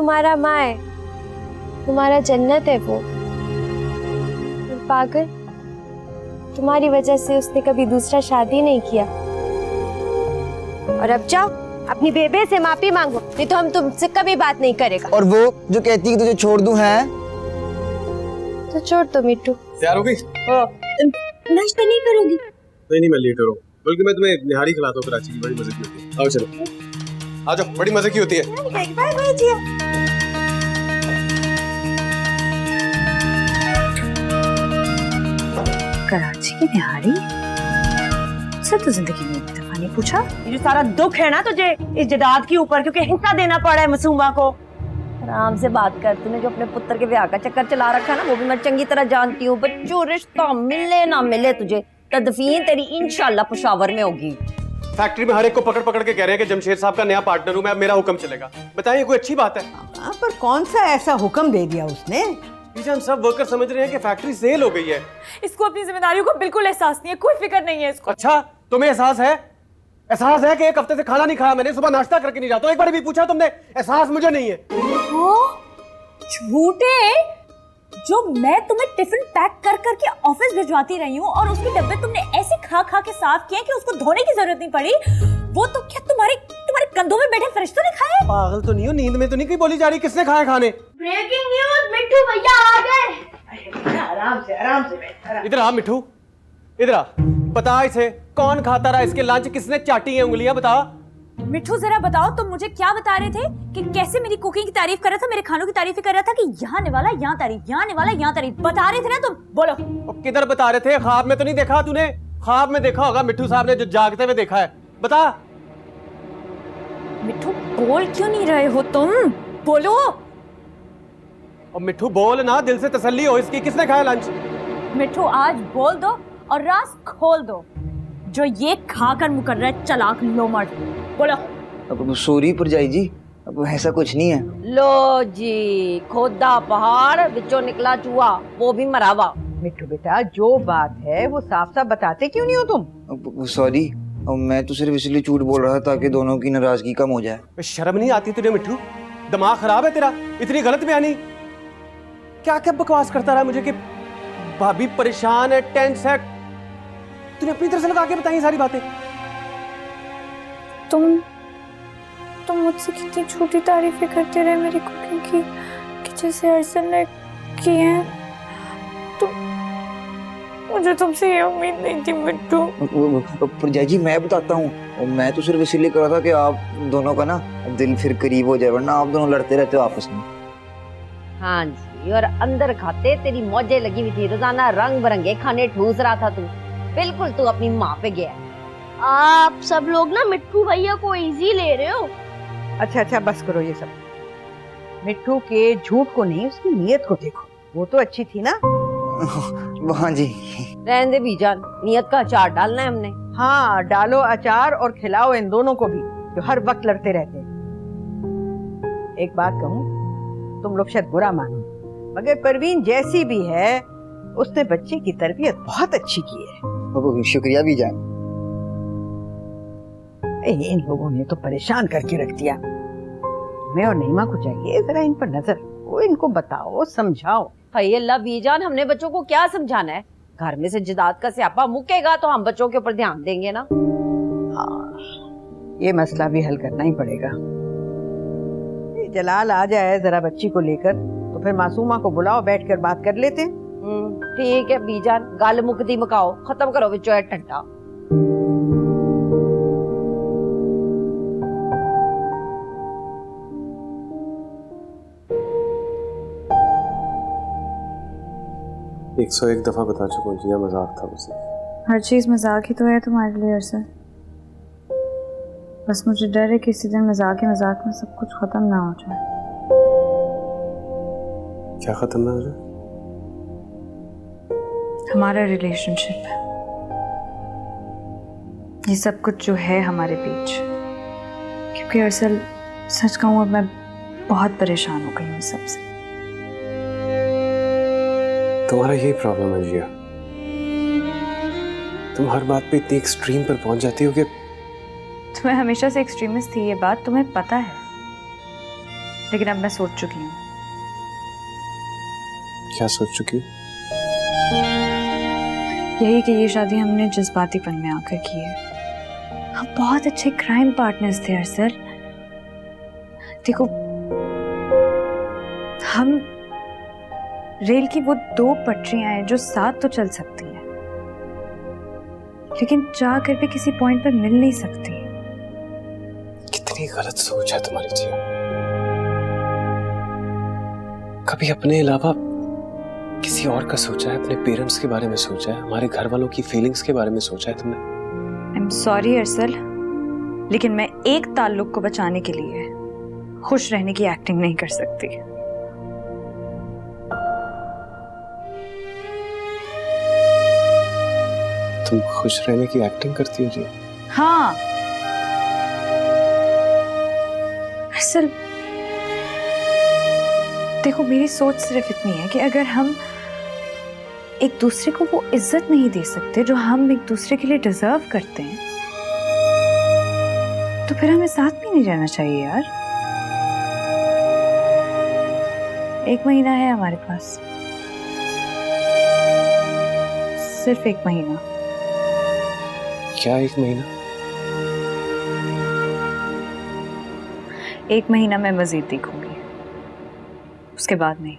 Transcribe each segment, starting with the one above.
तुम्हारा माँ है, तुम्हारा जन्नत है वो। और पागल, तुम्हारी वजह से उसने कभी दूसरा शादी नहीं किया। और अब जाओ अपनी बेबे से माफी मांगो, नहीं तो हम तुमसे कभी बात नहीं करेगा। और वो जो कहती है कि तुझे छोड़ दूं है, तो छोड़ दो मिट्टू। तैयार हो गई? नाश्ता नहीं करोगी? नहीं मैं लेट हो रहा हूँ, बल्कि मैं तुम्हें निहारी खिलाता हूँ कराची की, बड़ी मजे की होती है। आओ चलो, आ जाओ, बड़ी मजे की होती है। बाय बाय जिया। कराची की निहारी से तो जिंदगी में एक दफा नहीं पूछा। ये जो सारा दुख है ना तुझे इस जदाद के ऊपर, क्योंकि हिस्सा देना पड़ा है मासूमा को। आराम से बात कर, तूने जो अपने पुत्र के ब्याह का चक्कर चला रखा है ना, वो भी मैं चंगी तरह जानती हूँ। बच्चों रिश्ता मिले ना मिले तुझे, तदफीन तेरी इंशाल्लाह पेशावर में होगी। फैक्ट्री में हर एक को पकड़ पकड़ के कह रहे हैं कि जमशेद साहब का नया पार्टनर हूँ मैं, अब मेरा हुक्म चलेगा। बताइए कोई अच्छी बात है? पर कौन सा ऐसा हुक्म दे दिया उसने? हम सब वर्कर समझ रहे हैं कि फैक्ट्री सेल हो गई है। इसको अपनी जिम्मेदारियों का बिल्कुल एहसास नहीं है, कोई फिक्र नहीं है इसको। अच्छा, तुम्हें एहसास है? एहसास है कि एक हफ्ते से खाना नहीं खाया मैंने, सुबह नाश्ता करके नहीं जाता। एक बार भी पूछा तुमने? एहसास मुझे नहीं है। झूठे, जो मैं तुम्हें टिफिन पैक कर करके ऑफिस भिजवाती रही हूँ और उसके डब्बे तुमने ऐसे खा खा के साफ किए कि उसको धोने की जरूरत नहीं पड़ी, वो तो क्या तुम्हारे कंधों में बैठे फरिश्तों ने खाए? पागल तो नहीं हो, नींद में तो नहीं कहीं बोली जा रही किसने खाए खाने? ब्रेकिंग न्यूज, मिट्टू भैया आ गए। आराम से बैठ। इधर आ मिठू, इधर आ। बता इसे कौन खाता रहा इसके लंच, किसने चाटी है उंगलियां? बता मिट्टू, जरा बताओ तुम मुझे क्या बता रहे थे कि कैसे मेरी कुकिंग की तारीफ कर रहा था, मेरे खानों की तारीफ कर रहा था कि यहाँ आने वाला यहाँ तारीफ, यहाँ आने वाला यहाँ तारीफ बता रहे थे ना तुम? बोलो। किधर बता रहे थे? ख्वाब में तो नहीं देखा तूने? ख्वाब में देखा होगा मिट्टू साहब ने, जो जागते हुए देखा है। बता। मिट्टू बोल क्यों नहीं रहे हो तुम? बोलो। और मिट्टू बोल ना, दिल से तसल्ली हो इसकी, किसने खाया लंच? मिट्टू आज बोल दो और राज खोल दो, जो ये खाकर मुकर्रर है चालाक लोमड़। बोलो। अब सॉरी परजाई जी, अब ऐसा कुछ नहीं है। लो जी, खोदा पहाड़ बिचो निकला चूहा, वो भी मरावा। मिट्टू बेटा, जो बात है वो साफ साफ बताते क्यों नहीं हो तुम? सॉरी, मैं तो सिर्फ इसलिए झूठ बोल रहा था ताकि दोनों की नाराजगी कम हो जाए। शर्म नहीं आती तुझे मिट्टू? दिमाग खराब है तेरा? इतनी गलत बयानी, क्या क्या बकवास करता रहा मुझे कि भाभी परेशान है, टेंस है। तूने अपनी तरफ से लगा के बताई सारी बातें। तुम मुझसे कितनी छोटी तारीफें करते रहे मेरी कुकिंग की, कि जैसे अरसन ने की है। मुझे तुमसे ये उम्मीद नहीं थी मिट्टू। परजाई जी मैं बताता हूँ, मैं तो सिर्फ इसीलिए कर रहा था कि आप दोनों का ना दिल फिर करीब हो जाए, वरना आप दोनों लड़ते रहते हो आपस में। हाँ जी, और अंदर खाते तेरी मौजें लगी हुई थी, रोजाना रंग बिरंगे खाने ठूस रहा था तू। बिल्कुल तू अपनी माँ पे गया। आप सब लोग ना मिट्टू भैया को इजी ले रहे हो। अच्छा बस करो ये सब। मिट्टू के झूठ को नहीं, उसकी नीयत को देखो, वो तो अच्छी थी ना। हाँ जी। रहने दे बीजान, नियत का अचार डालना है हमने। हाँ डालो अचार और खिलाओ इन दोनों को भी, जो हर वक्त लड़ते रहते हैं। एक बात कहूँ, तुम लोग शायद बुरा मानो, मगर परवीन जैसी भी है उसने बच्चे की तरबियत बहुत अच्छी की है। शुक्रिया बीजान। इन लोगों ने तो परेशान करके रख दिया। मैं और नईमा को चाहिए जरा इन पर नजर, वो इनको बताओ समझाओ। हाय अल्लाह बीजान, हमने बच्चों को क्या समझाना है? घर में से जिदाद का स्यापा मुकेगा तो हम बच्चों के ऊपर ध्यान देंगे ना। ये मसला भी हल करना ही पड़ेगा। जलाल आ जाए जरा बच्ची को लेकर, तो फिर मासूमा को बुलाओ, बैठकर बात कर लेते हैं। ठीक है बीजान, गल मुकदी मुकाओ, खत्म करो विचो ये टंटा। एक 101 दफा बता चुका हूँ, यह मजाक था उसे। हर चीज मजाक ही तो है तुम्हारे लिए अरसद। बस मुझे डर है कि किसी दिन मजाक ही मजाक में सब कुछ खत्म ना हो जाए। क्या खत्म ना हो जाए? हमारा रिलेशनशिप, ये सब कुछ जो है हमारे बीच। क्योंकि अरसल सच कहूँ, अब मैं बहुत परेशान हो गई हूँ सबसे। तुम्हारा यही प्रॉब्लम है जिया, तुम हर बात पे इतनी एक्सट्रीम पर पहुंच जाती हो कि तुम्हें हमेशा से एक्सट्रीमिस्ट थी, ये बात तुम्हें पता है। लेकिन अब मैं सोच चुकी हूँ। क्या सोच चुकी? यही कि ये शादी हमने जज्बातीपन में आकर की है। हम बहुत अच्छे क्राइम पार्टनर्स थे अरसल। देखो, हम रेल की वो 2 पटरियां हैं जो साथ तो चल सकती हैं, लेकिन चाह कर भी किसी पॉइंट पर मिल नहीं सकती। कितनी गलत सोच है तुम्हारी जिया। कभी अपने अलावा किसी और का सोचा है? अपने पेरेंट्स के बारे में सोचा है? हमारे घर वालों की फीलिंग्स के बारे में सोचा है तुमने? आई एम सॉरी अरसल, लेकिन मैं एक ताल्लुक को बचाने के लिए खुश रहने की एक्टिंग नहीं कर सकती। तुम खुश रहने की एक्टिंग करती हो जी? हाँ अरसल, देखो मेरी सोच सिर्फ इतनी है कि अगर हम एक दूसरे को वो इज्जत नहीं दे सकते जो हम एक दूसरे के लिए डिजर्व करते हैं, तो फिर हमें साथ भी नहीं रहना चाहिए यार। 1 महीना है हमारे पास, सिर्फ 1 महीना। क्या 1 महीना? 1 महीना मैं मजीद देखूंगी, उसके बाद नहीं।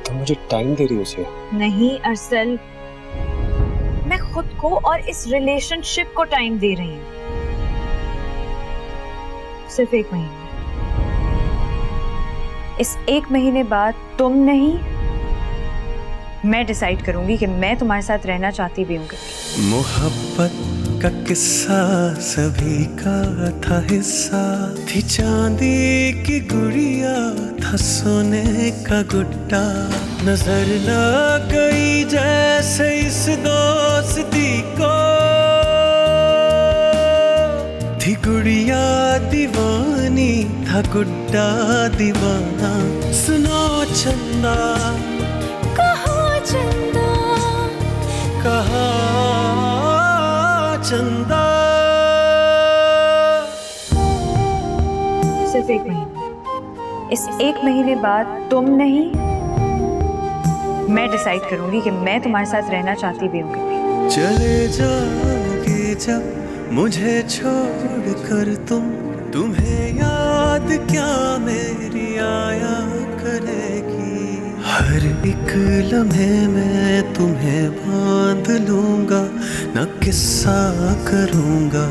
तुम मुझे टाइम दे रही हो जी? नहीं अरसल, मैं खुद को और इस रिलेशनशिप को टाइम दे रही हूँ। सिर्फ 1 महीना। इस 1 महीने बाद तुम नहीं, मैं डिसाइड करूंगी कि मैं तुम्हारे साथ रहना चाहती भी हूँ। मोहब्बत का किस्सा सभी का था हिस्सा, थी चांदी की गुड़िया, था सोने का गुड्डा, नजर न गई जैसे इस दोस्ती को, थी गुड़िया दीवानी, था गुड्डा दीवाना। सुनो चंदा, कहाँ चंदा, कहाँ चंदा। सिर्फ 1 महीना। इस 1 महीने बाद तुम नहीं, मैं डिसाइड करूंगी कि मैं तुम्हारे साथ रहना चाहती भी हूँ कि नहीं। चले जाओगे जब मुझे छोड़ कर तुम, तुम्हें याद क्या मेरी आया करेगी। हर एक लम्हे में तुम्हें बांध लूंगा, न किस्सा करूंगा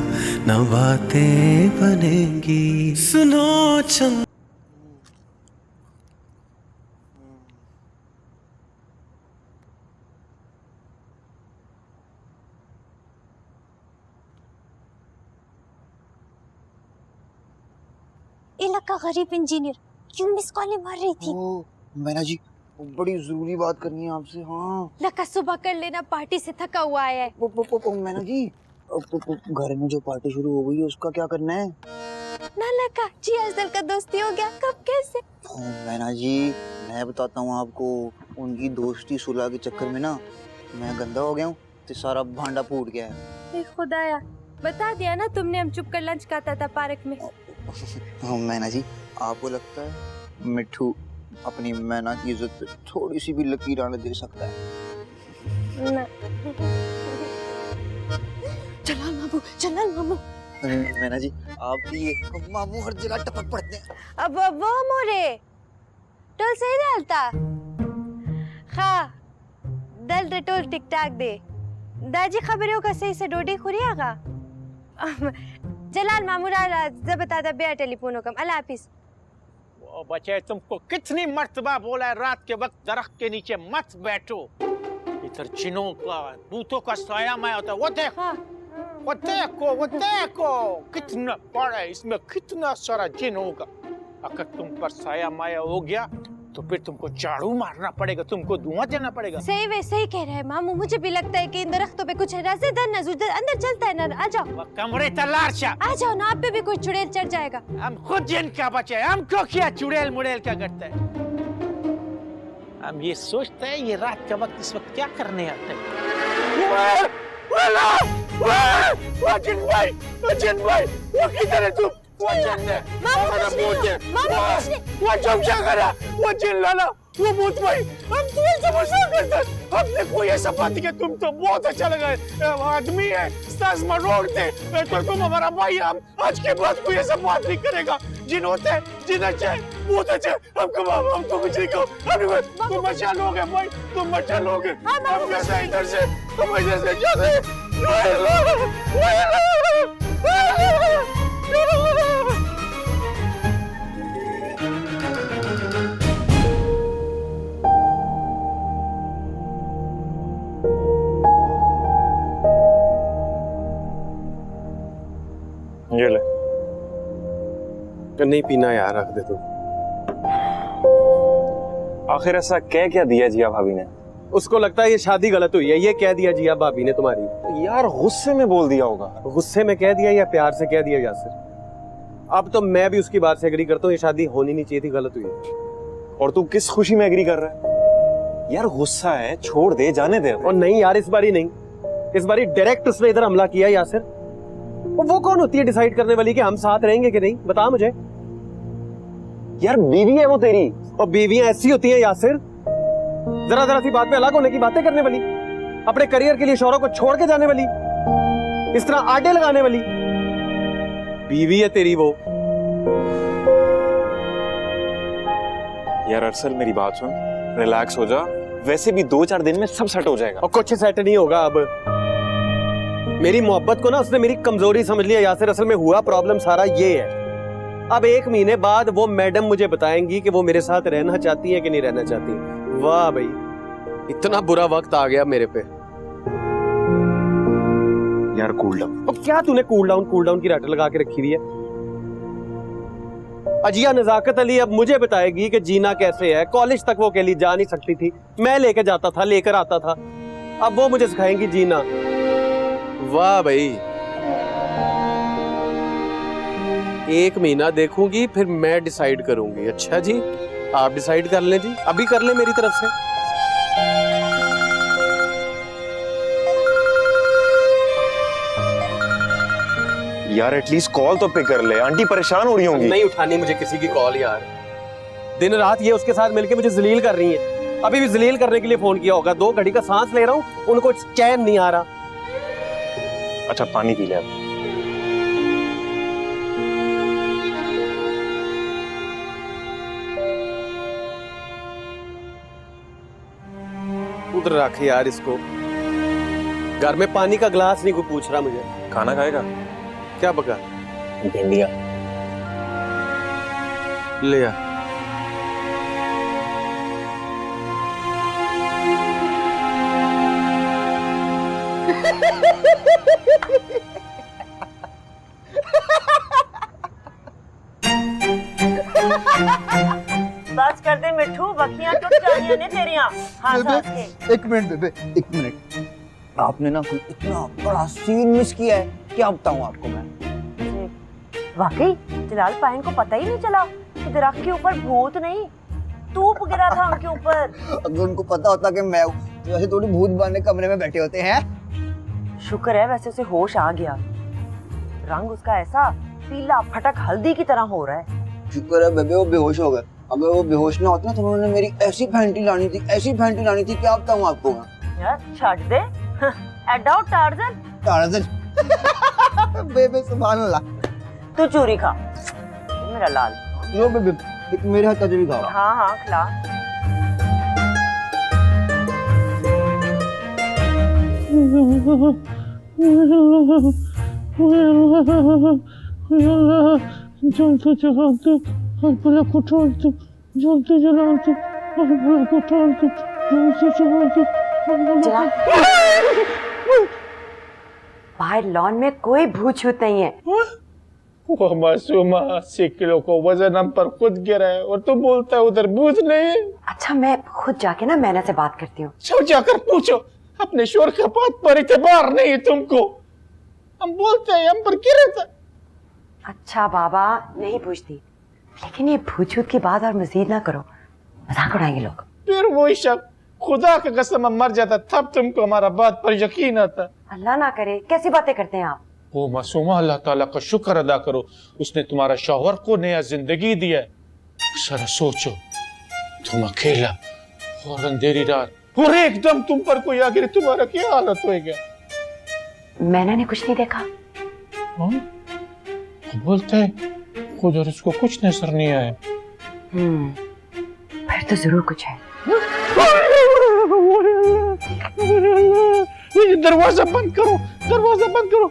न बातें बनेंगी। सुनो चंद। इलाका गरीब इंजीनियर क्यों मिस कॉल मार रही थी? मैना जी, बड़ी जरूरी बात करनी है आपसे। हाँ लका, सुबह कर लेना, पार्टी से थका हुआ है। मैना जी, घर में जो पार्टी शुरू हो गई है उसका क्या करना है? ना लका जी, अजल का दोस्ती हो गया। कब, कैसे? मैना जी, मैं बताता हूँ आपको, उनकी दोस्ती सुलह के चक्कर में ना मैं गंदा हो गया हूँ, तो सारा भांडा फूट गया है। खुदाया, बता दिया ना तुमने, हम चुप कर लंच खाता था पार्क में। हाँ मैना जी, आपको लगता है मिट्ठू अपनी मैना की इज्जत पे थोड़ी सी भी लकीर आने दे सकता है? ना। चला मामू, चला मामू। मैना जी, आप भी ये मामू हर जगह टपक पड़ते हैं। अब वो मोरे टोल सही डालता खा दल रे टोल टिक टाक दे दाजी खबरों का सही से डोडी खुरियागा। जलाल मामू राला जब बता दा बे टेलीफोन कम अल्लाह हाफिज। वो बच्चे, तुमको कितनी मर्तबा बोला है रात के वक्त दरख्त के नीचे मत बैठो, इधर चिनों का बूतों का साया माया होता है। वो देखो, वो देखो, वो देखो कितना बड़ा है, इसमें कितना सारा जिन होगा। अगर तुम पर साया माया हो गया तो फिर तुमको झाड़ू मारना पड़ेगा, तुमको धुआं देना पड़ेगा। सही वैसे ही कह रहे हैं मामू, मुझे भी लगता है कि इन दरख्तों पे कुछ है। राज़ेदार नजूर अंदर चलता है ना, आ जाओ। कमरे तलाशा, आ जाओ ना, आप पे भी कोई चुड़ैल चढ़ जाएगा। हम खुद जिन का बचे, हमको क्या चुड़ैल मुड़ैल क्या करता है। हम ये सोचते हैं ये रात के वक्त इस वक्त क्या करने आते हैं। अजिन भाई, वो किधर है तुम? वो जिन है, हमारा भूत है। वो जब क्या करा? वो जिन लाला, वो भूत भाई, हम तुम्हें समझना करते। हमने कोई ऐसा बात किया, तुम तो बहुत अच्छा लगा है। आदमी है, सास मरोड़ थे, तो तुम हमारा भाई, हम आज के बाद कोई ऐसा बात नहीं करेगा। जिन होते हैं, जिन अच्छे हैं, बहुत अच्छे हैं। हम तो कुछ नहीं कहो, तुम बचा लोगे भाई, तुम बचा लोगे। हम जैसे इधर से, हम जैसे जाते। ये ले। नहीं पीना यार, रख दे तू। आखिर ऐसा कह क्या दिया जिया भाभी ने? उसको लगता है ये शादी गलत हुई है, ये कह दिया जिया भाभी ने तुम्हारी। यार गुस्से में बोल दिया होगा। गुस्से में कह दिया या प्यार से कह दिया यासिर? अब तो मैं भी उसकी बात से एग्री करता हूँ, ये शादी होनी नहीं चाहिए थी, गलत हुई है। और तू किस खुशी में एग्री कर रहा है? यार गुस्सा है, छोड़ दे, जाने दे। और नहीं यार, इस बारी नहीं, इस बारी डायरेक्ट उसने इधर हमला किया यासिर। वो कौन होती है डिसाइड करने वाली कि हम साथ रहेंगे कि नहीं? बता मुझे। यार बीवी है वो तेरी। और बीवियां ऐसी होती हैं यासिर, जरा जरा सी बात पे अलग होने की बातें करने वाली, अपने करियर के लिए शौहरों को छोड़ के जाने वाली, इस तरह आडे लगाने वाली बीवी है तेरी वो। यार अरसल मेरी बात सुन, रिलैक्स हो जा। वैसे भी 2-4 दिन में सब सेट हो जाएगा। और कुछ सेट नहीं होगा अब। मेरी मोहब्बत को ना उसने मेरी कमजोरी समझ लिया यासिर। असल में हुआ प्रॉब्लम सारा ये है, अब 1 महीने बाद वो मैडम मुझे बताएंगी कि वो मेरे साथ रहना चाहती है कि नहीं रहना चाहती। वाह भाई, इतना बुरा वक्त आ गया मेरे पे। यार कूल डाउन। अब क्या तूने कूल डाउन की रट लगा के रखी हुई है? अजिया नजाकत अली अब मुझे बताएगी कि जीना कैसे है। कॉलेज तक वो अकेली जा नहीं सकती थी, मैं लेके जाता था, लेकर आता था। अब वो मुझे सिखाएंगी जीना। वाह भाई, 1 महीना देखूंगी, फिर मैं डिसाइड करूंगी। अच्छा जी, आप डिसाइड कर लें जी, अभी कर लें मेरी तरफ से। यार एटलीस्ट कॉल तो पिक कर ले, आंटी परेशान हो रही होंगी। नहीं उठानी मुझे किसी की कॉल यार, दिन रात ये उसके साथ मिलके मुझे जलील कर रही है। अभी भी जलील करने के लिए फोन किया होगा। 2 घड़ी का सांस ले रहा हूँ, उनको चैन नहीं आ रहा। अच्छा पानी पी ले अब। उधर रख यार इसको, घर में पानी का गिलास नहीं कोई पूछ रहा मुझे। खाना खाएगा? क्या पका? भिंडियाँ ले आ। बस कर दे मिठू, बखियां टूट जानियां ने तेरियां। हाँ सास के। 1 मिनट बेबे, 1 मिनट। आपने ना कोई इतना बड़ा सीन मिस किया है, क्या बताऊं आपको मैं। वाकई जलाल पाइन को पता ही नहीं चला कि दरख्त के ऊपर भूत नहीं तूप गिरा था उनके ऊपर। अगर उनको पता होता कि मैं हूं, तो वैसे थोड़ी भूत बने कमरे में बैठे होते हैं। शुक्र है वैसे उसे होश आ गया, रंग उसका ऐसा पीला फटक हल्दी की तरह हो रहा है। शुक्र है बेबे वो बेहोश हो गए, अगर वो बेहोश ना होते ना तो उन्होंने मेरी ऐसी फैंटी लानी थी, ऐसी फैंटी लानी थी, क्या बताऊं आपको मैं। यार छाड़ दे एडा टार्जन। टार्जन बेबे सुभान अल्लाह। तू चूरी खा मेरा लाल। लो बेबे, एक मेरे हाथ का जो भी खाओ। हाँ हाँ खिला। जलते जलाते हर पल को टालते, जलते जलाते हर पल को टालते, जलते जलाते हर पल को। बाहर लॉन में कोई भूत छूत नहीं है। वो मासूमा 80 किलो को वजन हम पर खुद गिरा है और तू बोलता है उधर भूत नहीं है। अच्छा मैं खुद जाके ना मैना से बात करती हूँ। जाकर पूछो, अपने शोर का बात पर इतबार नहीं है तुमको। हम बोलते हैं हम पर गिरा था। अच्छा बाबा नहीं पूछती, लेकिन ये भूत छूत की बात और मजीद ना करो, मजाक उड़ाएंगे लोग। फिर वही शक खुदा की कसम मर जाता तब तुमको हमारा बात पर यकीन आता। अल्लाह ना करे, कैसी बातें करते हैं आप? ओ मासूमा, अल्लाह ताला का शुक्र अदा करो, उसने तुम्हारा शौहर को नया जिंदगी दिया है। जरा सोचो, तुम अकेला और अंधेरी रात और एकदम तुम पर कोई आ गिरे, तुम्हारा क्या हालत होएगा? मैंने कुछ नहीं देखा। बोलते हैं खुद और उसको कुछ नजर नहीं आया। फिर तो जरूर कुछ है। ये दरवाजा बंद करो, दरवाजा बंद करो,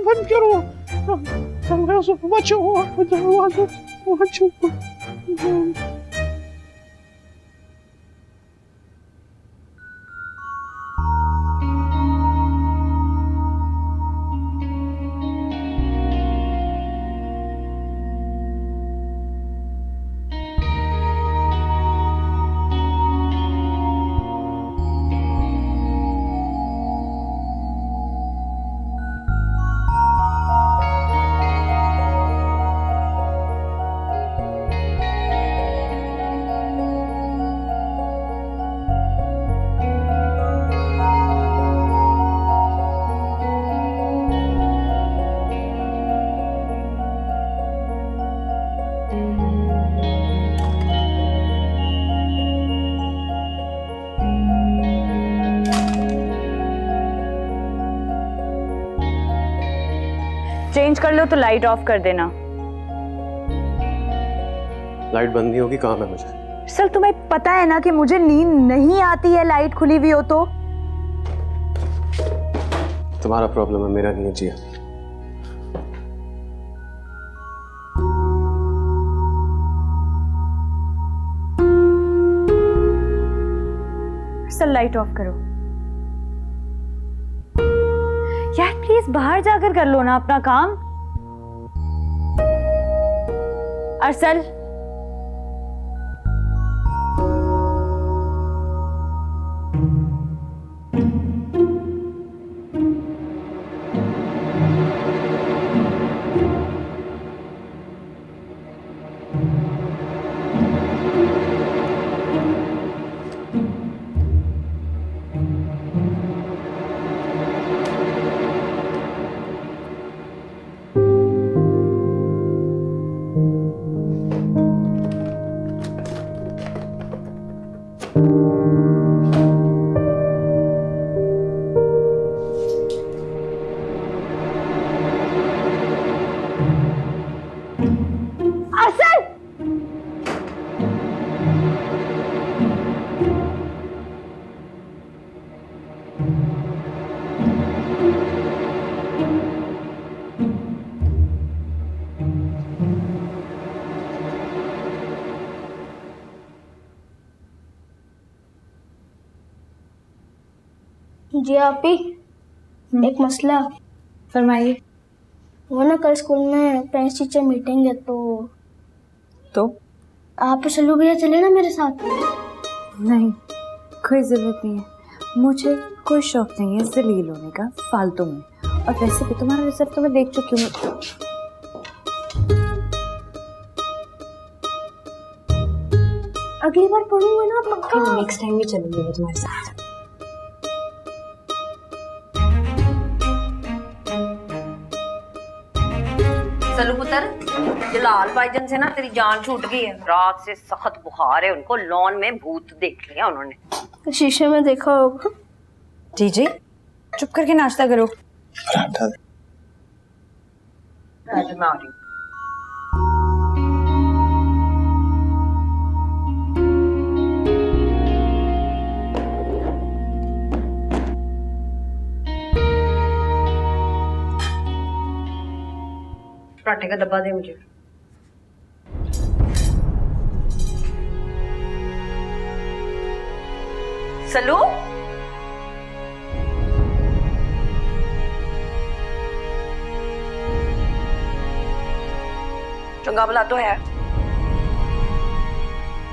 बंद करो, बचो, दरवाजा बचो। चेंज कर लो तो लाइट ऑफ कर देना। लाइट बंद नहीं होगी, काम है मुझे। सर तुम्हें पता है ना कि मुझे नींद नहीं आती है लाइट खुली हुई हो तो। तुम्हारा प्रॉब्लम है, मेरा नहीं है जिया। सर लाइट ऑफ करो यार, प्लीज बाहर जाकर कर लो ना अपना काम। अरसल जी आपी, एक मसला। फरमाइए। वो ना कल स्कूल में पेरेंट्स टीचर मीटिंग है तो आप सल्लू भैया चले ना मेरे साथ? नहीं, कोई जरूरत नहीं है, मुझे कोई शौक नहीं है जलील होने का फालतू में। और वैसे भी तुम्हारा रिजल्ट तो मैं देख चुकी हूँ। अगली बार पढ़ूंगा ना पक्का। नेक्स्ट टाइम भी चलूंगी मैं तुम्हारे साथ। चलो पुत्र, जलाल भाईजान से ना तेरी जान छूट गई है। रात से सख्त बुखार है उनको, लॉन में भूत देख लिया उन्होंने। शीशे में देखा होगा। जी जी, चुप करके नाश्ता करो। मैं आ रही हूँ। पराठे का डब्बा दे मुझे। सलू, चंगा भला तो है।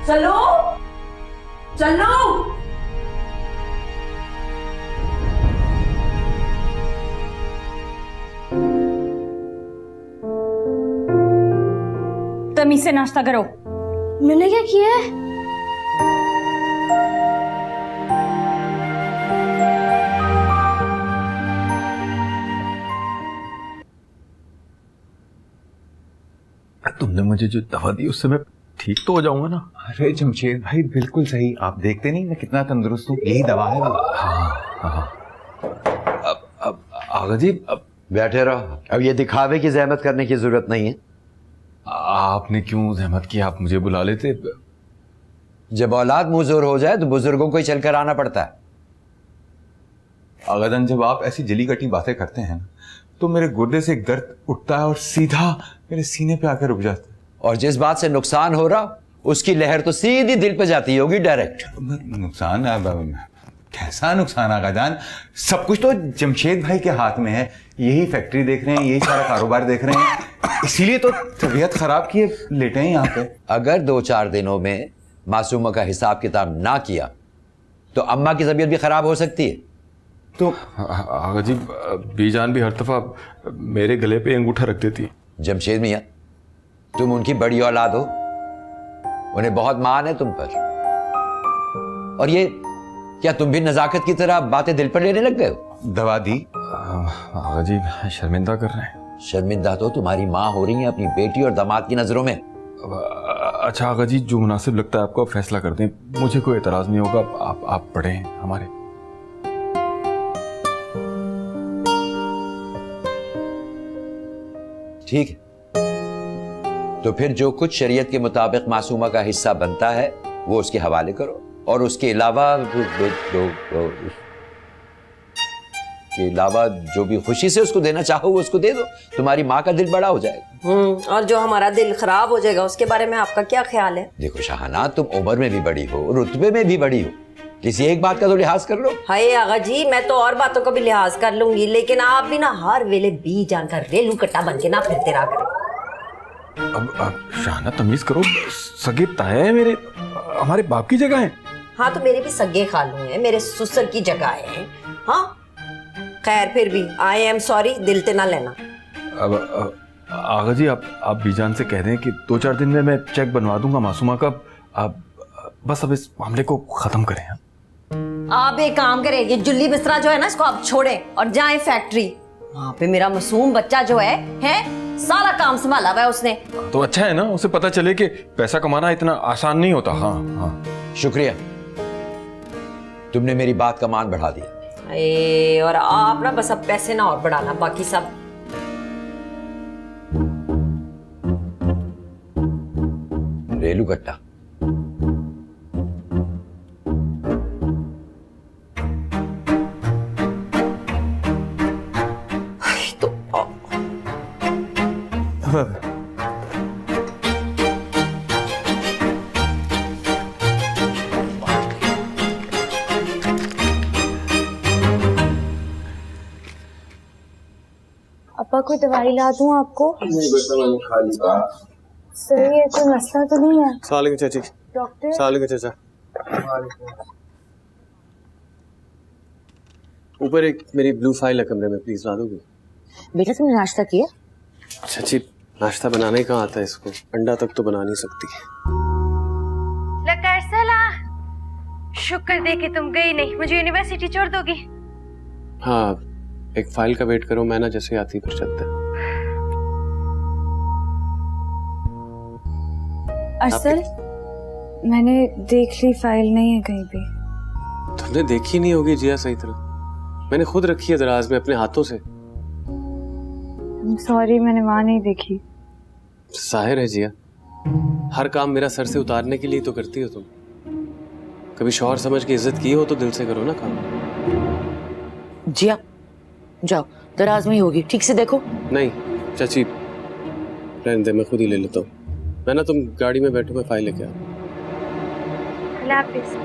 चलो चलो। तमीज से नाश्ता करो। मैंने क्या किया है? आपने मुझे जो दवा दी उससे मैं ठीक तो हो जाऊंगा ना? अरे जमशेद भाई बिल्कुल सही, आप देखते नहीं मैं कितना तंदुरुस्त हूँ, यही दवा है वो। हाँ। अब आगा जी, अब बैठे रहो, अब ये दिखावे की जहमत करने की जरूरत नहीं है। आपने क्यों जहमत की, आप मुझे बुला लेते। जब औलाद मुजूर हो जाए तो बुजुर्गों को ही चलकर आना पड़ता है। आगाजान जब आप ऐसी जली कटी बातें करते हैं ना तो मेरे गुर्दे से एक दर्द उठता है और सीधा मेरे सीने पे आकर रुक जाता है। और जिस बात से नुकसान हो रहा उसकी लहर तो सीधी दिल पे जाती होगी डायरेक्ट। नुकसान कैसा नुकसान आगाजान, सब कुछ तो जमशेद भाई के हाथ में है, यही फैक्ट्री देख रहे हैं, यही सारा कारोबार देख रहे हैं, इसीलिए तो तबीयत खराब किए लेटे हैं यहाँ पे। अगर 2-4 दिनों में मासूमा का हिसाब किताब ना किया तो अम्मा की तबीयत भी खराब हो सकती है। तो आगा जी, बीजान भी हर दफा मेरे गले पे अंगूठा रख देती है। जमशेद मियाँ, तुम उनकी बड़ी औलाद हो, उन्हें बहुत मान है तुम पर। और ये क्या तुम भी नजाकत की तरह बातें दिल पर लेने लग गए हो? दवा दी? आगा जी शर्मिंदा कर रहे हैं। शर्मिंदा तो तुम्हारी माँ हो रही है अपनी बेटी और दामाद की नजरों में। अच्छा आगा जी, जो मुनासिब लगता है आपको फैसला कर दें, मुझे कोई एतराज नहीं होगा। आप पढ़ें हमारे। ठीक है, तो फिर जो कुछ शरीयत के मुताबिक मासूमा का हिस्सा बनता है वो उसके हवाले करो, और उसके अलावा जो भी खुशी से उसको देना चाहो वो उसको दे दो। तुम्हारी माँ का दिल बड़ा हो जाएगा। और जो हमारा दिल खराब हो जाएगा उसके बारे में आपका क्या ख्याल है? देखो शाहना, तुम उम्र में भी बड़ी हो, रुतबे में भी बड़ी हो, किसी एक बात का तो लिहाज कर लो। हाय आगा जी, मैं तो और बातों का भी लिहाज कर लूंगी, लेकिन आप भी ना हर वेले बी जानकर रेलू कट्टा बन के ना फिरते रहा करें। अब शाहना तमीज करो, सगे ताया है मेरे, हमारे बाप की जगह है। हाँ तो मेरे भी सगे खालू हैं, मेरे ससुर की जगह है। हाँ खैर, फिर भी आई एम सॉरी, दिल ते ना लेना। अब आगा जी, आप बीजान से कह दें कि 2-4 दिन में मैं चेक बनवा दूंगा मासूमा का। आप बस अब इस मामले को खत्म करें। आप एक काम करें, ये जुल्ली बिस्तरा जो है ना इसको आप छोड़ें और जाएं फैक्ट्री। वहाँ पे मेरा मासूम बच्चा जो है सारा काम संभाला हुआ है उसने। तो अच्छा है ना, उसे पता चले कि पैसा कमाना इतना आसान नहीं होता। हाँ हाँ, शुक्रिया, तुमने मेरी बात का मान बढ़ा दिया। और आप ना बस अब पैसे ना और बढ़ाना, बाकी सब। रेलू कट्टा, अपा कोई दवाई ला दूं आपको? नहीं बेटा, मैंने खा लिया। सर ये कोई मसला तो नहीं है? साले के चाची। डॉक्टर साले के चाचा। ऊपर एक मेरी ब्लू फाइल है कमरे में, प्लीज ला दोगे? बेटा तुमने नाश्ता किया? चाची नाश्ता बनाने कहाँ आता है इसको, अंडा तक तो बना नहीं सकती। लकार सला, शुक्र दे कि तुम गई नहीं, मुझे यूनिवर्सिटी छोड़ दोगी? हाँ, एक फाइल का वेट करो, मैं ना जैसे आती फिर चलते हैं। असल मैंने देख ली, फाइल नहीं है कहीं भी। तुमने देखी नहीं होगी जिया सही तरह, मैंने खुद रखी है दराज में अपने हाथों से। सॉरी, मैंने वहां नहीं देखी। जाहिर है जिया, हर काम मेरा सर से उतारने के लिए तो करती हो तुम। कभी शौहर समझ के इज्जत की हो तो दिल से करो ना काम। जिया जाओ, दराज में ही होगी, ठीक से देखो। नहीं चाची, रहने दे, मैं खुद ही ले लेता हूँ। मैं ना, तुम गाड़ी में बैठो, मैं फाइल लेके आ। अल्लाह हाफिज़।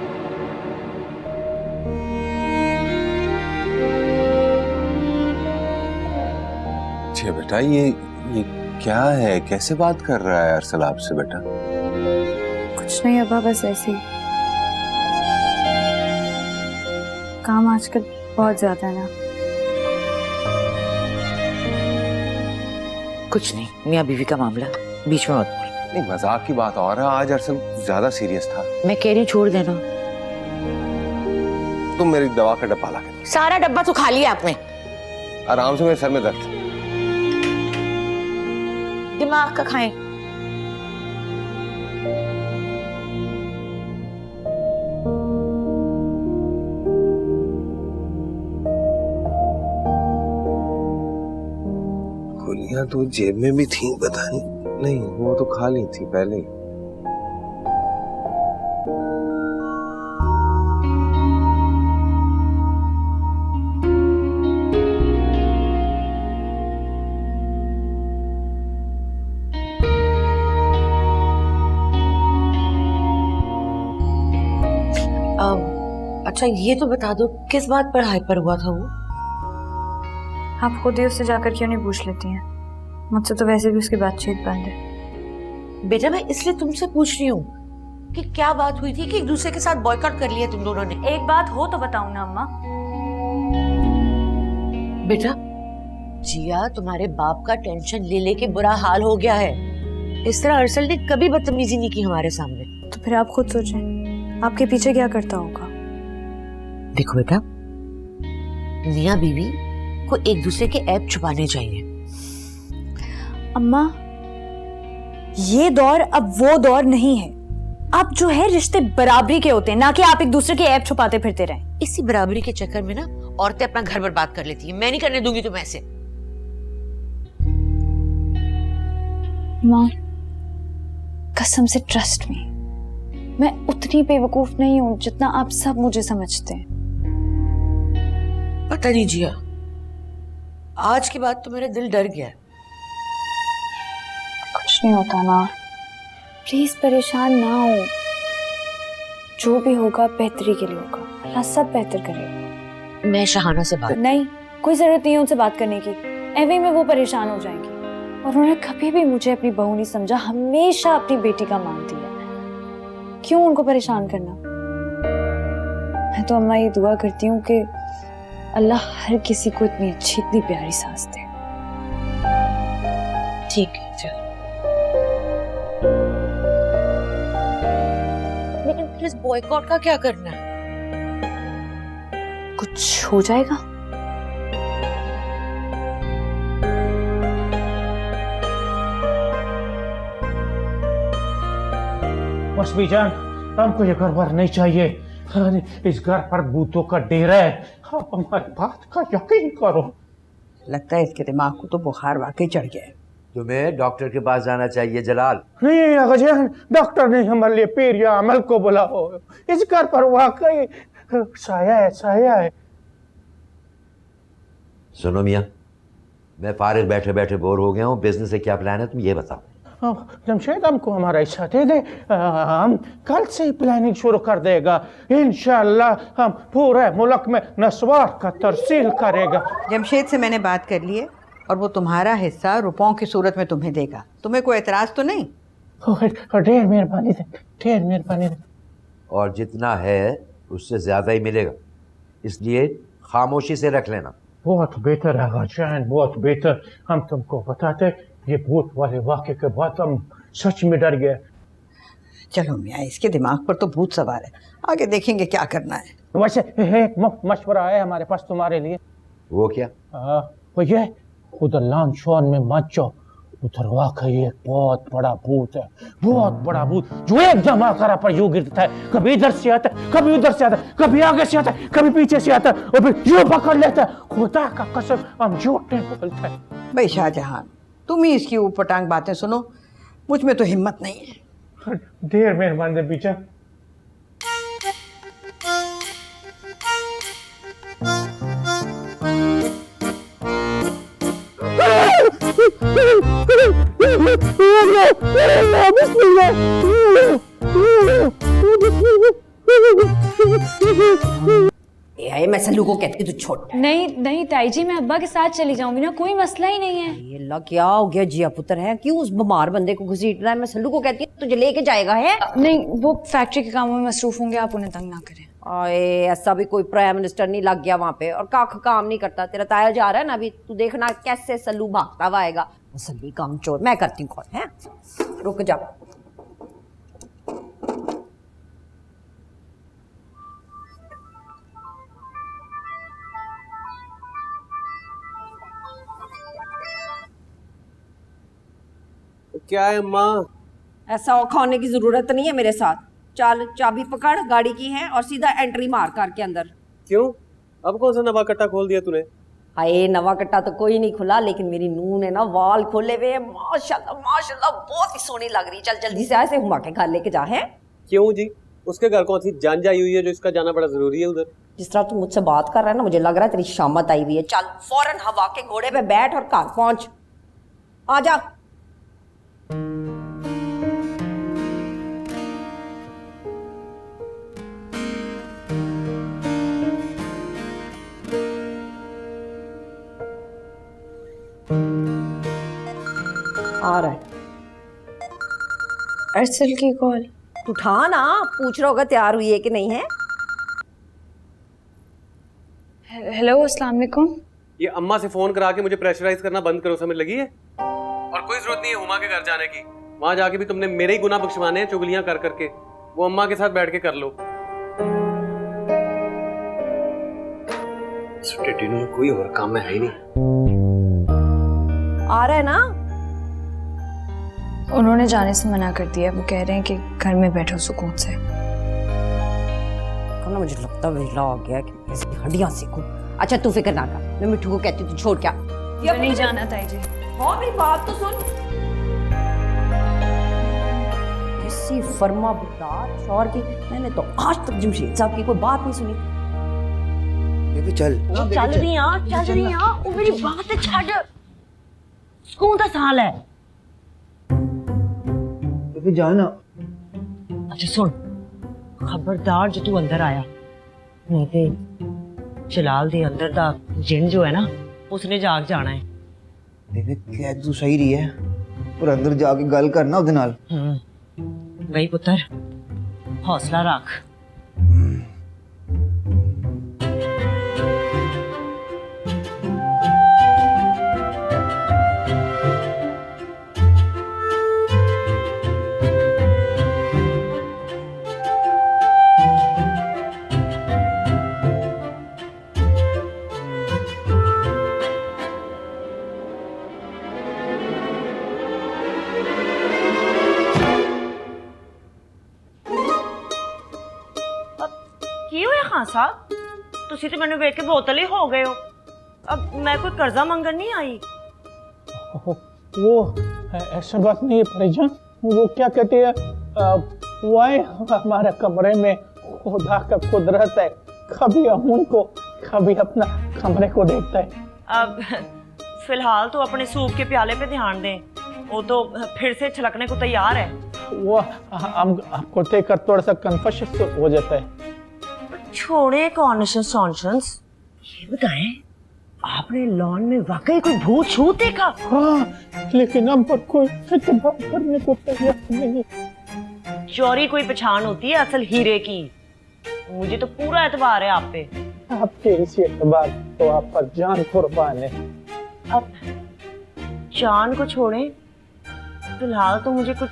अच्छा बेटा, ये क्या है, कैसे बात कर रहा है अरसल आपसे बेटा? कुछ नहीं अब्बा, बस ऐसे ही। काम आजकल बहुत ज्यादा है ना। कुछ नहीं, मियाँ बीवी का मामला, बीच में मत बोल। नहीं, मजाक की बात और है, आज अरसल ज्यादा सीरियस था। मैं कह रही छोड़ देना। तुम मेरी दवा का डब्बा ला के। सारा डब्बा तो खा लिया आपने। आराम से, मेरे सर में दर्द। दिमाग का खाएं। या तो जेब में भी थी, पता नहीं, वो तो खा ली थी पहले ही। अच्छा ये तो बता दो किस बात पर हाइपर हुआ था वो? आप खुद ही उससे जाकर क्यों नहीं पूछ लेती हैं? मुझसे तो वैसे भी उसकी बातचीत बंद है। बेटा मैं इसलिए तुमसे पूछ रही हूँ कि क्या बात हुई थी कि एक दूसरे के साथ बॉयकॉट कर लिया तुम दोनों ने। एक बात हो तो बताऊं ना अम्मा। बेटा जिया तुम्हारे बाप का टेंशन ले लेके बुरा हाल हो गया है। इस तरह अरसल ने कभी बदतमीजी नहीं की हमारे सामने। तो फिर आप खुद सोचें, आपके पीछे क्या करता होगा? देखो बेटा, मियां बीवी को एक दूसरे के ऐब छुपाने चाहिए। अम्मा ये दौर अब वो दौर नहीं है। अब जो है रिश्ते बराबरी के होते हैं, ना कि आप एक दूसरे के ऐब छुपाते फिरते रहें। इसी बराबरी के चक्कर में ना औरतें अपना घर बर्बाद कर लेती हैं। मैं नहीं करने दूंगी तुम्हें ऐसे। माँ कसम से ट्रस्ट मी, मैं उतनी बेवकूफ नहीं हूं जितना आप सब मुझे समझते हैं। पता नहीं जिया, आज के बाद तो मेरा दिल डर गया। कुछ नहीं होता ना, प्लीज परेशान ना हो। जो भी होगा बेहतरी के लिए होगा, अल्लाह सब बेहतर करेगा। मैं शहाना से बात नहीं, कोई जरूरत नहीं है उनसे बात करने की। एवे में वो परेशान हो जाएंगी। और उन्होंने कभी भी मुझे अपनी बहू नहीं समझा, हमेशा अपनी बेटी का मान दिया। क्यों उनको परेशान करना? मैं तो अम्मा ये दुआ करती हूँ कि अल्लाह हर किसी को इतनी अच्छी इतनी प्यारी सास दे। ठीक है चल। लेकिन फिर इस बॉयकॉट का क्या करना है? कुछ हो जाएगा। बस बीजान, हमको ये घर बार नहीं चाहिए। इस घर पर भूतों का डेरा है। आप हमारी बात का यकीन करो। लगता है इसके दिमाग को तो बुखार वाकई चढ़ गया है। तुम्हें डॉक्टर के पास जाना चाहिए जलाल। नहीं अगजान, डॉक्टर ने हमारे लिए पीर या अमल को बुला हो। इस घर पर वाकई साया है, साया है। सुनो मियाँ, मैं फारिग बैठे बैठे बोर हो गया हूँ। बिजनेस से क्या प्लान है तुम ये बताओ। जमशेद हमको हमारा हिस्सा दे दे, हम कल से ही प्लानिंग शुरू कर देगा। इंशाअल्लाह हम पूरे मुल्क में नस्वार का तरसील करेगा। जमशेद से मैंने बात कर ली है और वो तुम्हारा हिस्सा रुपयों की सूरत में तुम्हें देगा। तुम्हें कोई एतराज तो नहीं? ढेर मेहरबानी दे, ढेर मेहरबानी दे। और जितना है उससे ज्यादा ही मिलेगा, इसलिए खामोशी से रख लेना। बहुत बेहतर है गाजान, बहुत बेहतर। हम तुमको बताते ये भूत वाले वाक़े के बाद हम सच में डर गए। चलो मियाँ, इसके दिमाग पर तो भूत सवार है, आगे देखेंगे क्या करना है। वैसे एक मशवरा है हमारे पास तुम्हारे लिए। वो क्या? वो ये, उधर लॉन शॉन में मत जाओ, उधर वाकई एक बहुत बड़ा भूत है, बहुत बड़ा भूत जो एकदम आकारा पर यूं गिरता है। कभी इधर से आता है, कभी उधर से आता है, कभी आगे से आता है, कभी पीछे से आता है और फिर यूं पकड़ लेता है। खुदा का कसम हम झूठ नहीं बोलते। भाई शाहजहां, तुम ही इसकी ऊपरटांग बातें सुनो, मुझ में तो हिम्मत नहीं है। देर मेहरबान दे पीछे। मैं सल्लू को कहती तू छोड़। नहीं नहीं ताई जी, मैं अब्बा के साथ चली जाऊंगी ना, कोई मसला ही नहीं है। ये अल्लाह क्या हो गया जिया पुत्र है, क्यों उस बीमार बंदे को घसीट रहा है? मैं सल्लू को कहती हूँ तुझे लेके जाएगा है। नहीं, वो फैक्ट्री के कामों में मसरूफ होंगे, आप उन्हें तंग ना करें। आए ऐसा भी कोई प्राइम मिनिस्टर नहीं लग गया वहां पे और काम नहीं करता। तेरा ताया जा रहा है ना अभी, तू देखना कैसे सल्लू भागता हुआ आएगा। सल्ली काम चोर, मैं करती हूँ कॉल है, रुक जा। क्या है माँ? ऐसा औखा होने की जरूरत नहीं है मेरे साथ। चल चाबी पकड़, गाड़ी की है, और सीधा एंट्री मार कार के अंदर। क्यों? अब कौन सा नवा कट्टा खोल दिया तूने? हाय नवा कट्टा तो कोई नहीं खुला, लेकिन मेरी नूह ने ना वाल खोले हुए हैं। माशाल्लाह माशाल्लाह, बहुत ही सोनी लग रही। चल जल्दी से ऐसे हुमा के घर लेके जा। है क्यों जी? उसके घर कौन सी जान आई हुई है जो इसका जाना बड़ा जरूरी है उधर? जिस तरह तू मुझसे बात कर रहा है ना, मुझे लग रहा है तेरी शामत आई हुई है। चल फौरन हवा के घोड़े पे बैठ और घर पहुंच। आ जा। आ रहा है अरसल की कॉल। उठा ना, पूछ रहा होगा तैयार हुई है कि नहीं है। हेलो अस्सलाम वालेकुम। ये अम्मा से फोन करा के मुझे प्रेशराइज करना बंद करो, समझ लगी है? और कोई जरूरत नहीं है हुमा के घर जाने की। वहां जाके भी तुमने मेरे ही गुनाह बख्शवाने हैं चुगलियां कर करके। वो अम्मा के साथ बैठ के कर लो। कोई और काम में है ही नहीं। आ रहा है ना? उन्होंने जाने से मना कर दिया। वो कह रहे हैं कि घर में बैठो सुकून से। ना मुझे लगता वेला आ गया कि ऐसी हड्डियां सीखूं। अच्छा तू फिक्र ना कर, मैं मिठू को कहती हूँ तू छोड़ क्या। ये नहीं जाना ताई जी। हाँ मेरी बात तो सुन। किसी फर्मा बरदार शौहर की मैंने तो आज तक जमशेद साहब की कोई बात नहीं सुनी। बेबी चल। चल रही हाँ, वो मेरी बात है छड़। सुकून का साल है। बेबी जाना। अच्छा सुन, खबरदार जो तू अंदर आया नहीं ते जलाल दे अंदर दा जिन जो है ना, उसने जाग जाना है। बेबी क्या तू सही रही है, और अंदर जाके गल करना उहदे नाल। भाई पुत्र हौसला रख। की होया खान साहब, तुसी तो मैंने वेख के बोतल ही हो गए हो। अब मैं कोई कर्जा मंगन नहीं आई। वो ऐसा बात नहीं है परिजान, वो क्या कहते हैं, वो आए हमारे कमरे में। खुदा का कुदरत है, कभी अमून को कभी अपना कमरे को देखता है। अब फिलहाल तो अपने सूप के प्याले पे ध्यान दें, वो तो फिर से छलकने को तैयार है। वो आपको देखकर थोड़ा सा कन्फ्यूज हो जाता है। छोड़े कॉन्शियस सॉन्शंस, ये बताएं आपने लॉन में वाकई कोई भूत छूत देखा? हाँ, लेकिन हम पर कोई एतबार करने को तैयार नहीं। चोरी कोई पहचान होती है असल हीरे की? मुझे तो पूरा एतबार है आप पे। आपके इसी एतबार तो आप पर जान कुर्बान है। अब जान को छोड़ें, फिलहाल तो मुझे कुछ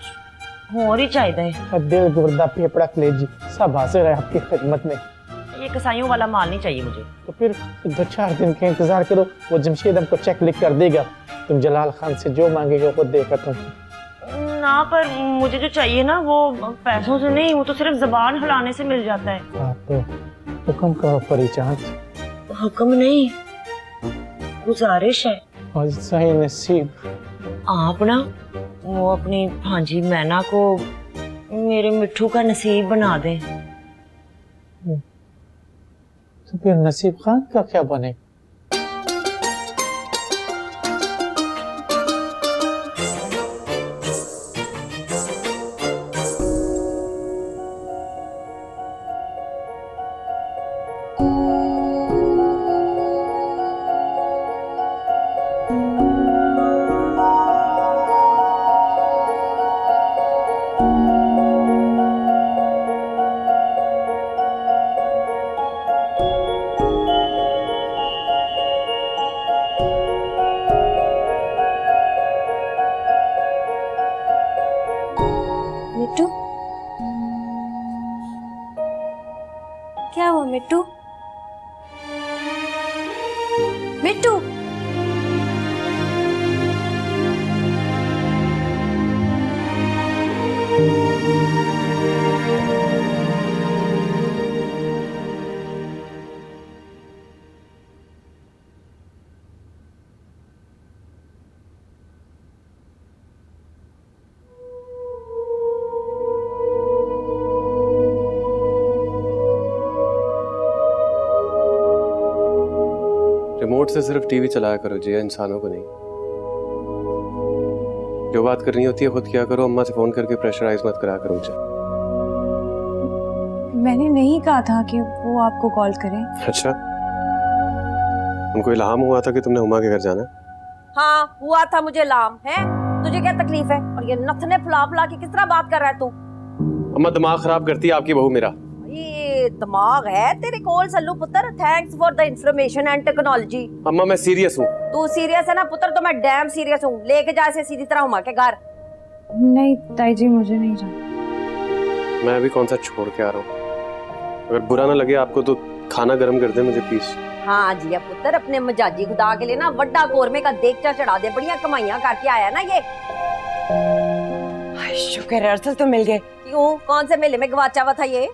और ही चाहिए। दिल गुर्दा फेफड़ा कलेजी सब हाजिर है आपकी खिदमत में। ये कसाईयों वाला माल नहीं चाहिए मुझे। तो फिर 2-4 दिन का इंतजार करो, वो जमशेद हमको चेक लिख कर देगा। तुम जलाल खान से जो मांगेगा वो देगा तुम। ना पर मुझे जो चाहिए ना वो पैसों से नहीं, वो तो सिर्फ जबान हिलाने से मिल जाता है। तो हुक्म करो परिचान। हुक्म नहीं, गुजारिश है। और सही नसीब। आप ना वो अपनी भांजी मैना को मेरे मिठू का नसीब बना दें। तो फिर नसीब खान का क्या बने? मिट्टू, क्या हुआ मिट्टू? मिट्टू, रिमोट से सिर्फ टीवी चलाया करो जिया, इंसानों को नहीं। जो बात करनी होती है खुद किया करो। अम्मा से फोन करके प्रेशराइज मत करा करो मुझे। मैंने नहीं कहा था कि वो आपको कॉल करें। अच्छा, उनको इल्हाम हुआ था कि तुमने हुमा के घर जाना है? हाँ हुआ था मुझे लाम है। तुझे क्या तकलीफ है? और ये नथने फुला फुला के किस तरह बात कर रहा है तू? अम्मा दिमाग खराब करती है आपकी बहू मेरा। ये दिमाग है तेरे कोल सल्लू पुत्र। Thanks for the information and technology. अम्मा मैं सीरियस हूँ। तू सीरियस है ना पुत्र, तो मैं डैम सीरियस हूँ। लेके जा इसे सीधी तरह हुमा के घर। नहीं ताई जी, मुझे नहीं जाना। मैं अभी कौन सा छोड़ के आ रहा हूँ। अगर बुरा ना लगे आपको तो खाना गर्म कर दे मुझे प्लीज। हाँ जी पुत्र, अपने मजाजी खुदा के लिए ना वड्डा कोरमे का देगचा चढ़ा दे। बढ़िया कमाइयां करके आया ना ये। शुक्र है अरसल तो मिल गए। क्यों, कौन से मेले में गवाचा हुआ था ये?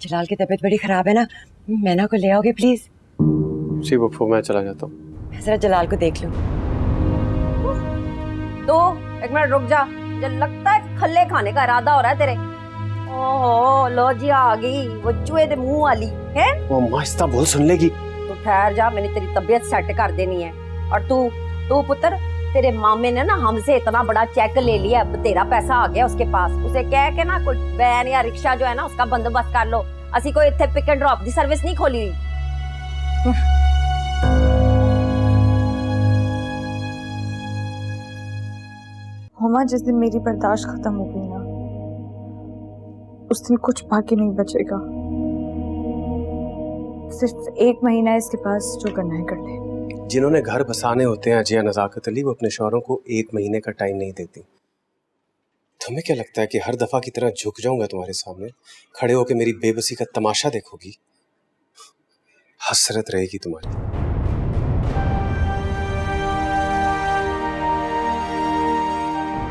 जलाल की तबीयत बड़ी खराब है ना, मैना को ले आओगे प्लीज? जी बुफो, मैं चला जाता हूँ। मैं जरा जलाल को देख लूं। तो एक मिनट रुक जा, मुझे लगता है खल्ले खाने का इरादा हो रहा है तेरे। ओहो लो जी आ गई वो चूहे दे मुंह वाली है। वो माइस्ता बोल सुन लेगी। तू ठहर जा, मैंने तेरी तबीयत सेट कर देनी है। और तू पुत्र, तेरे मामे ने ना हमसे इतना बड़ा चेक ले लिया, अब तेरा पैसा आ गया उसके पास। उसे कह के ना कोई वैन या रिक्शा जो है ना उसका बंदोबस्त कर लो। असी कोई इत्थे पिक एंड ड्रॉप दी सर्विस नहीं खोली हुई। हुमा, जिस दिन मेरी बर्दाश्त खत्म हो गई ना, उस दिन कुछ बाकी नहीं बचेगा। सिर्फ 1 महीना इसके पास, जो करना है कर ले। जिन्होंने घर बसाने होते हैं अजिया नजाकत अली, वो अपने शौहरों को 1 महीने का टाइम नहीं देती। तुम्हें क्या लगता है कि हर दफा की तरह झुक जाऊंगा तुम्हारे सामने, खड़े होकर मेरी बेबसी का तमाशा देखोगी? हसरत रहेगी तुम्हारी।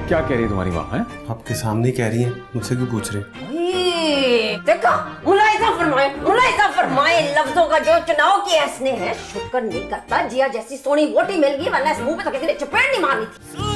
क्या कह रही है तुम्हारी माँ है? आपके सामने ही कह रही है, मुझसे क्यों पूछ रहे हैं? देखा, मुलाहिजा फरमाए लफ्जों का जो चुनाव किया इसने है। शुक्र नहीं करता जिया जैसी सोनी वोटी मिल गई, वरना इस मुंह पे तो किसी ने चपेट नहीं मारनी थी।